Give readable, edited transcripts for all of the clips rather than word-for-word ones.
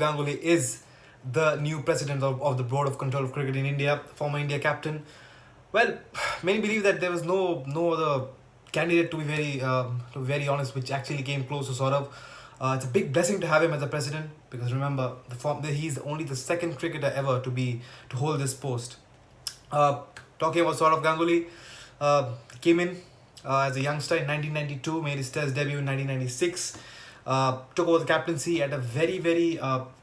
Ganguly is the new president of the Board of Control of Cricket in India, former India captain. Well, many believe that there was no other candidate, to be very honest, which actually came close to Saurav. It's a big blessing to have him as a president because remember, he's only the second cricketer ever to hold this post. Uh, Talking about Saurav Ganguly, came in as a youngster in 1992, made his Test debut in 1996. Took over the captaincy at a very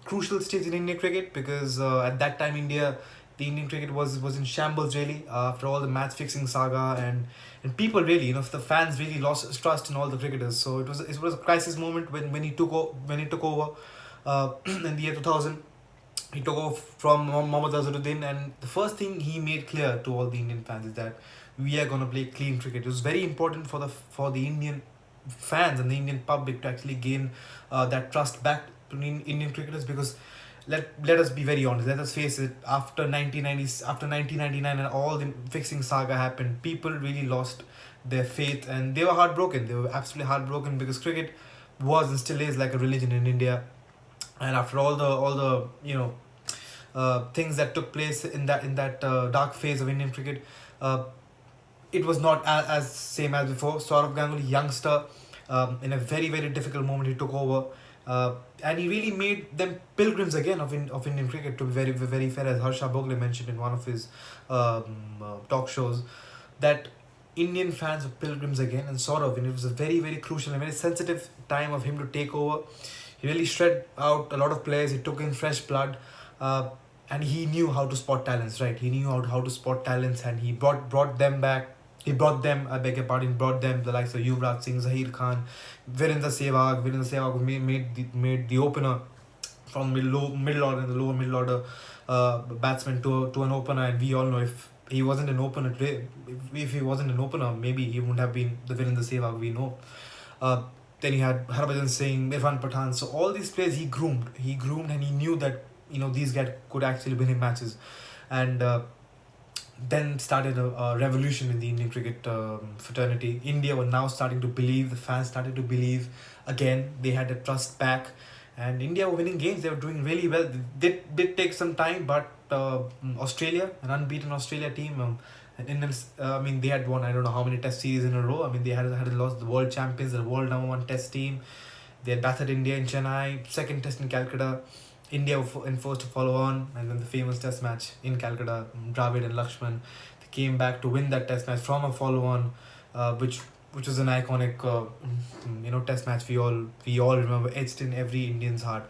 crucial stage in Indian cricket because at that time the Indian cricket was in shambles really after all the match fixing saga, and people really, the fans really lost trust in all the cricketers. So it was a crisis moment when he took over in the year 2000. He took off from Mohammad Azharuddin, and the first thing he made clear to all the Indian fans is that we are going to play clean cricket. It was very important for the Indian fans and the Indian public to actually gain that trust back to Indian cricketers because let us be very honest. Let us face it. After 1999, and all the fixing saga happened, people really lost their faith and they were heartbroken. They were absolutely heartbroken because cricket was and still is like a religion in India, and after all the things that took place in that dark phase of Indian cricket, uh, it was not as same as before. Saurav Ganguly, youngster, in a very difficult moment, he took over, and he really made them pilgrims again of Indian cricket. To be very fair, as Harsha Bhogle mentioned in one of his talk shows, that Indian fans were pilgrims again, and Saurav, and it was a very crucial and very sensitive time of him to take over. He really shred out a lot of players. He took in fresh blood, uh, and he knew how to spot talents. Right, he knew how to spot talents, and he brought them back. He brought them, I beg your pardon, brought them the likes of Yuvraj Singh, Zahir Khan, Virendra Sehwag. Virendra Sehwag made the opener from middle order and the lower middle order batsman to an opener, and we all know if he wasn't an opener today, if he wasn't an opener, maybe he wouldn't have been the Virendra Sehwag we know. Uh, then he had Harbhajan Singh, Irfan Pathan. So all these players he groomed, and he knew that these guys could actually win him matches, and then started a revolution in the Indian cricket fraternity. India were now starting to believe, the fans started to believe again. They had the trust back, and India were winning games. They were doing really well. They did take some time, but Australia, an unbeaten Australia team, and Indians, I mean, they had won I don't know how many Test series in a row. I mean, they had lost the world champions, the world number one Test team. They had battered India in Chennai, second Test in Calcutta. India were enforced to follow on, and then the famous Test match in Calcutta, Dravid and Lakshman, they came back to win that Test match from a follow on, which was an iconic Test match we all remember, etched in every Indian's heart.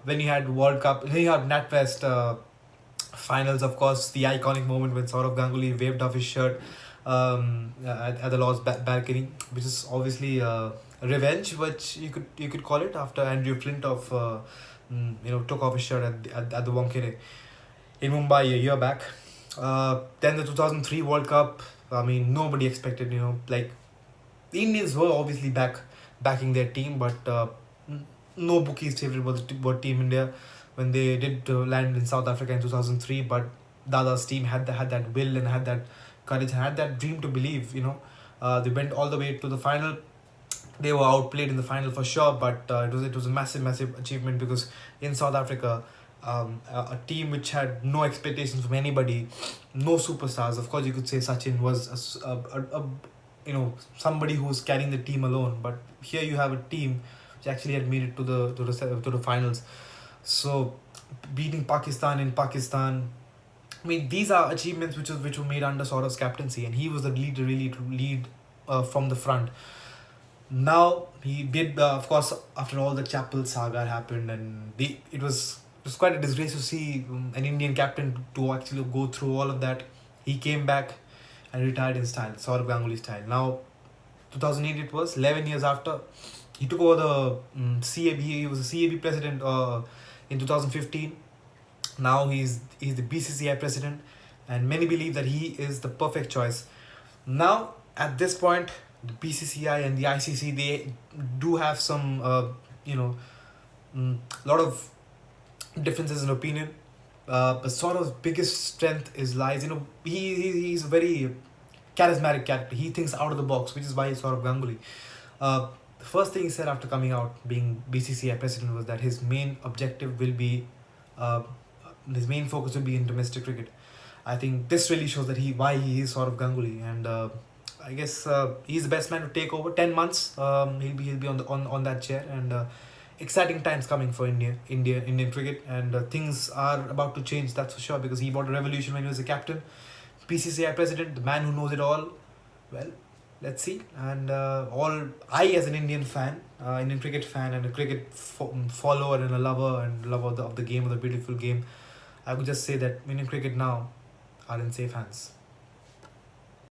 When you had World Cup, then you had NatWest finals, of course, the iconic moment when Saurav Ganguly waved off his shirt at the Lord's balcony, which is obviously revenge, which you could call it, after Andrew Flintoff took off his shirt at the Wankhede in Mumbai a year back. Then the 2003 World Cup. I mean, nobody expected, like the Indians were obviously backing their team, but no bookies favorite was Team India when they did land in South Africa in 2003. But Dada's team had that will and had that courage and had that dream to believe. They went all the way to the final. They were outplayed in the final for sure, but it was a massive achievement because in South Africa, a team which had no expectations from anybody, no superstars. Of course, you could say Sachin was somebody who was carrying the team alone, but here you have a team which actually had made it to the finals. So beating Pakistan in Pakistan. I mean, these are achievements which were made under Saurav's captaincy, and he was the leader really to lead from the front. Now he did, of course, after all the Chapel saga happened, and it was quite a disgrace to see an Indian captain to actually go through all of that. He came back and retired in style, Saurav Ganguly style. Now, 2008 it was, 11 years after he took over the CAB. He was a CAB president in 2015. Now he's the BCCI president, and many believe that he is the perfect choice. Now, at this point, the BCCI and the ICC, they do have some lot of differences in opinion. But sort of biggest strength is lies. He's a very charismatic character. He thinks out of the box, which is why he's sort of Ganguly. Uh, the first thing he said after coming out, being BCCI president, was that his main objective will be, uh, his main focus will be in domestic cricket. I think this really shows that why he is sort of Ganguly, and I guess he's the best man to take over. 10 months, he'll be on that chair, and exciting times coming for Indian cricket, and things are about to change. That's for sure, because he brought a revolution when he was a captain, BCCI president, the man who knows it all. Well, let's see. And all I, as an Indian fan, Indian cricket fan, and a follower and a lover of the game, of the beautiful game, I would just say that Indian cricket now are in safe hands.